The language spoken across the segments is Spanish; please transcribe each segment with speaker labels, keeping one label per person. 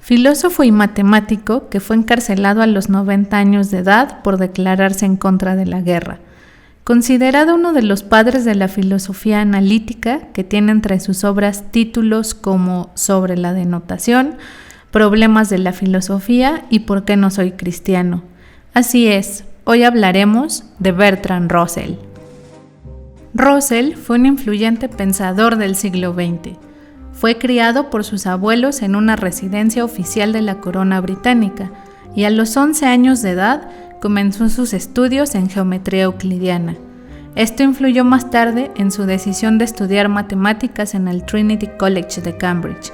Speaker 1: filósofo y matemático que fue encarcelado a los 90 años de edad por declararse en contra de la guerra. Considerado uno de los padres de la filosofía analítica, que tiene entre sus obras títulos como Sobre la denotación, Problemas de la filosofía y ¿Por qué no soy cristiano? Así es, hoy hablaremos de Bertrand Russell. Russell fue un influyente pensador del siglo XX. Fue criado por sus abuelos en una residencia oficial de la corona británica y a los 11 años de edad comenzó sus estudios en geometría euclidiana. Esto influyó más tarde en su decisión de estudiar matemáticas en el Trinity College de Cambridge,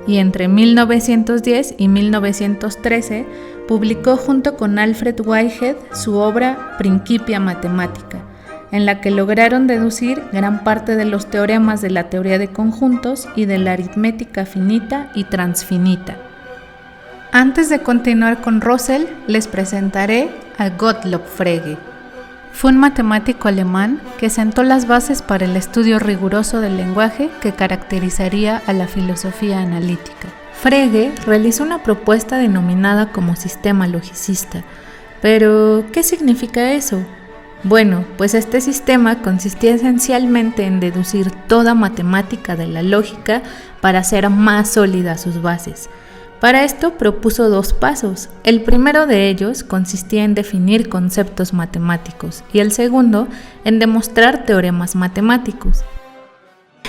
Speaker 1: y entre 1910 y 1913 publicó junto con Alfred Whitehead su obra Principia Mathematica, en la que lograron deducir gran parte de los teoremas de la teoría de conjuntos y de la aritmética finita y transfinita. Antes de continuar con Russell, les presentaré a Gottlob Frege. Fue un matemático alemán que sentó las bases para el estudio riguroso del lenguaje que caracterizaría a la filosofía analítica. Frege realizó una propuesta denominada como sistema logicista. Pero, ¿qué significa eso? Bueno, pues este sistema consistía esencialmente en deducir toda matemática de la lógica para hacer más sólidas sus bases. Para esto propuso 2 pasos. El primero de ellos consistía en definir conceptos matemáticos y el segundo en demostrar teoremas matemáticos.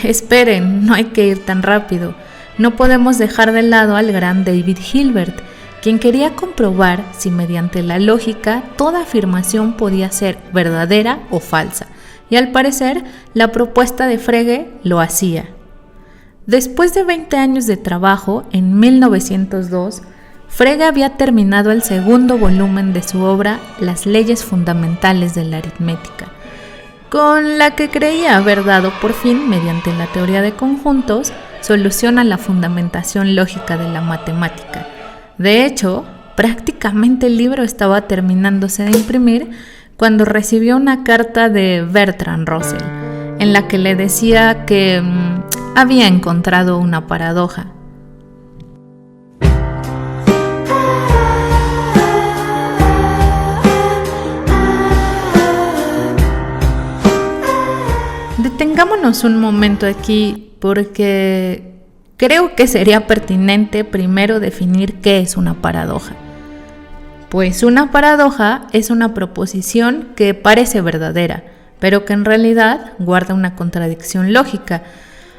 Speaker 1: Esperen, no hay que ir tan rápido. No podemos dejar de lado al gran David Hilbert, quien quería comprobar si mediante la lógica toda afirmación podía ser verdadera o falsa, y al parecer la propuesta de Frege lo hacía. Después de 20 años de trabajo, en 1902, Frege había terminado el segundo volumen de su obra Las leyes fundamentales de la aritmética, con la que creía haber dado por fin, mediante la teoría de conjuntos, solución a la fundamentación lógica de la matemática. De hecho, prácticamente el libro estaba terminándose de imprimir cuando recibió una carta de Bertrand Russell, en la que le decía que había encontrado una paradoja. Detengámonos un momento aquí porque creo que sería pertinente primero definir qué es una paradoja. Pues una paradoja es una proposición que parece verdadera, pero que en realidad guarda una contradicción lógica.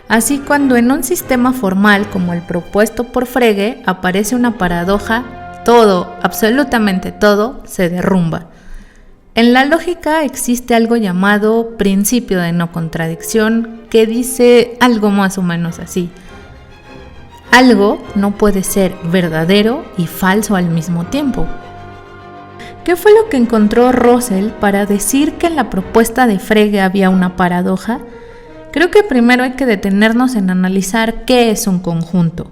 Speaker 1: Así, cuando en un sistema formal como el propuesto por Frege aparece una paradoja, todo, absolutamente todo, se derrumba. En la lógica existe algo llamado principio de no contradicción, que dice algo más o menos así: algo no puede ser verdadero y falso al mismo tiempo. ¿Qué fue lo que encontró Russell para decir que en la propuesta de Frege había una paradoja? Creo que primero hay que detenernos en analizar qué es un conjunto.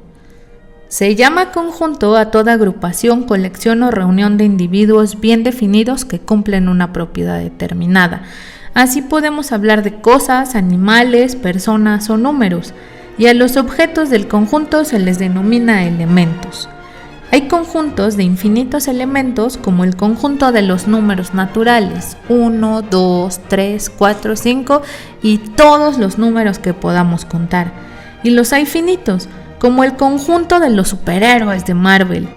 Speaker 1: Se llama conjunto a toda agrupación, colección o reunión de individuos bien definidos que cumplen una propiedad determinada. Así podemos hablar de cosas, animales, personas o números, y a los objetos del conjunto se les denomina elementos. Hay conjuntos de infinitos elementos como el conjunto de los números naturales, 1, 2, 3, 4, 5 y todos los números que podamos contar. Y los hay finitos, como el conjunto de los superhéroes de Marvel.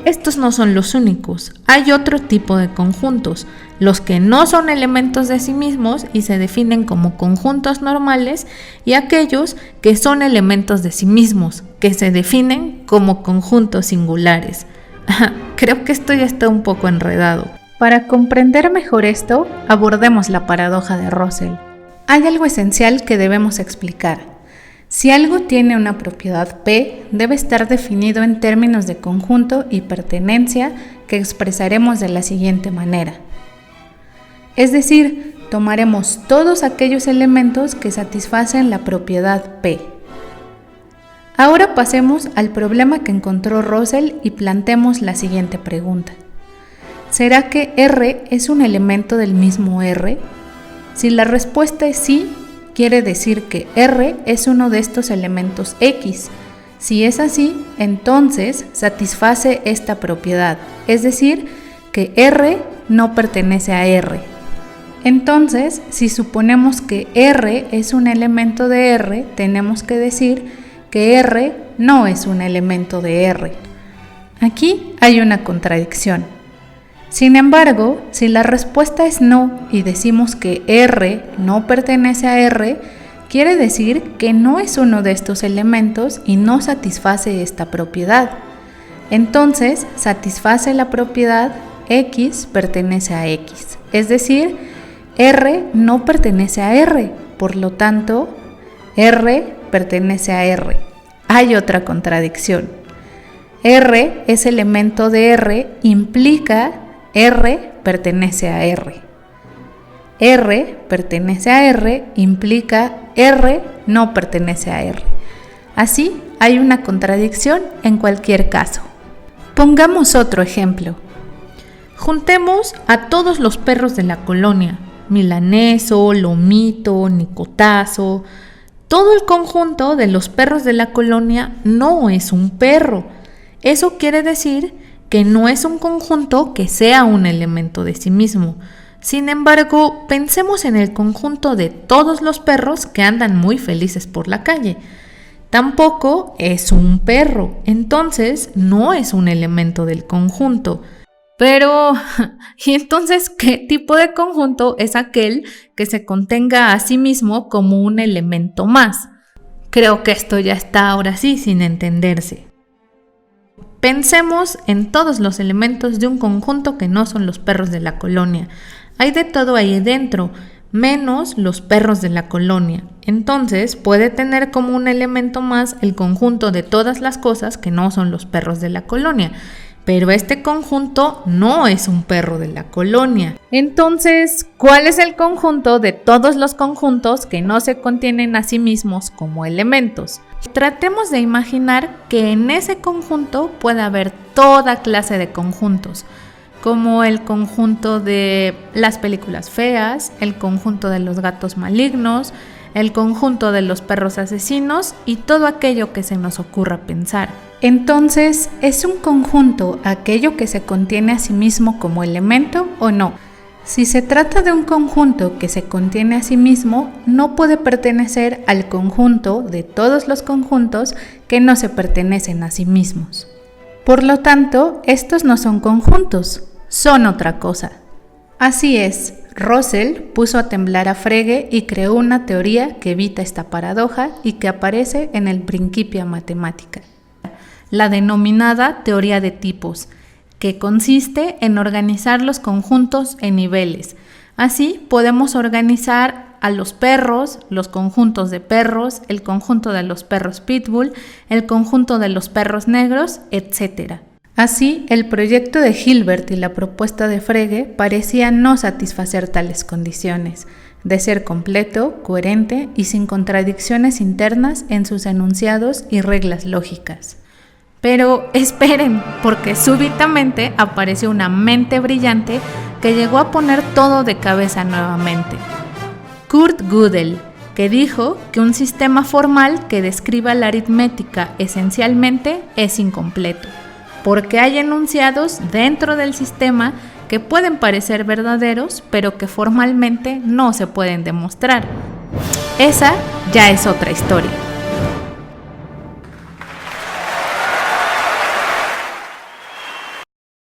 Speaker 1: Estos no son los únicos, hay otro tipo de conjuntos, los que no son elementos de sí mismos y se definen como conjuntos normales, y aquellos que son elementos de sí mismos, que se definen como conjuntos singulares. Creo que esto ya está un poco enredado. Para comprender mejor esto, abordemos la paradoja de Russell. Hay algo esencial que debemos explicar. Si algo tiene una propiedad P, debe estar definido en términos de conjunto y pertenencia que expresaremos de la siguiente manera. Es decir, tomaremos todos aquellos elementos que satisfacen la propiedad P. Ahora pasemos al problema que encontró Russell y planteemos la siguiente pregunta. ¿Será que R es un elemento del mismo R? Si la respuesta es sí, quiere decir que R es uno de estos elementos X. Si es así, entonces satisface esta propiedad, es decir, que R no pertenece a R. Entonces, si suponemos que R es un elemento de R, tenemos que decir que R no es un elemento de R. Aquí hay una contradicción. Sin embargo, si la respuesta es no y decimos que R no pertenece a R, quiere decir que no es uno de estos elementos y no satisface esta propiedad. Entonces, satisface la propiedad X pertenece a X, es decir, R no pertenece a R, por lo tanto, R pertenece a R. Hay otra contradicción. R es elemento de R, implica R pertenece a R. R pertenece a R, implica R no pertenece a R. Así, hay una contradicción en cualquier caso. Pongamos otro ejemplo. Juntemos a todos los perros de la colonia, Milaneso, Lomito, Nicotazo. Todo el conjunto de los perros de la colonia no es un perro. Eso quiere decir que no es un conjunto que sea un elemento de sí mismo. Sin embargo, pensemos en el conjunto de todos los perros que andan muy felices por la calle. Tampoco es un perro, entonces no es un elemento del conjunto. Pero, ¿y entonces qué tipo de conjunto es aquel que se contenga a sí mismo como un elemento más? Creo que esto ya está ahora sí sin entenderse. Pensemos en todos los elementos de un conjunto que no son los perros de la colonia. Hay de todo ahí dentro, menos los perros de la colonia. Entonces puede tener como un elemento más el conjunto de todas las cosas que no son los perros de la colonia. Pero este conjunto no es un perro de la colonia. Entonces, ¿cuál es el conjunto de todos los conjuntos que no se contienen a sí mismos como elementos? Tratemos de imaginar que en ese conjunto puede haber toda clase de conjuntos, como el conjunto de las películas feas, el conjunto de los gatos malignos, el conjunto de los perros asesinos y todo aquello que se nos ocurra pensar. Entonces, ¿es un conjunto aquello que se contiene a sí mismo como elemento o no? Si se trata de un conjunto que se contiene a sí mismo, no puede pertenecer al conjunto de todos los conjuntos que no se pertenecen a sí mismos. Por lo tanto, estos no son conjuntos, son otra cosa. Así es, Russell puso a temblar a Frege y creó una teoría que evita esta paradoja y que aparece en el Principia Mathematica, la denominada teoría de tipos, que consiste en organizar los conjuntos en niveles. Así podemos organizar a los perros, los conjuntos de perros, el conjunto de los perros pitbull, el conjunto de los perros negros, etc. Así, el proyecto de Hilbert y la propuesta de Frege parecían no satisfacer tales condiciones, de ser completo, coherente y sin contradicciones internas en sus enunciados y reglas lógicas. Pero esperen, porque súbitamente apareció una mente brillante que llegó a poner todo de cabeza nuevamente. Kurt Gödel, que dijo que un sistema formal que describa la aritmética esencialmente es incompleto, porque hay enunciados dentro del sistema que pueden parecer verdaderos, pero que formalmente no se pueden demostrar. Esa ya es otra historia.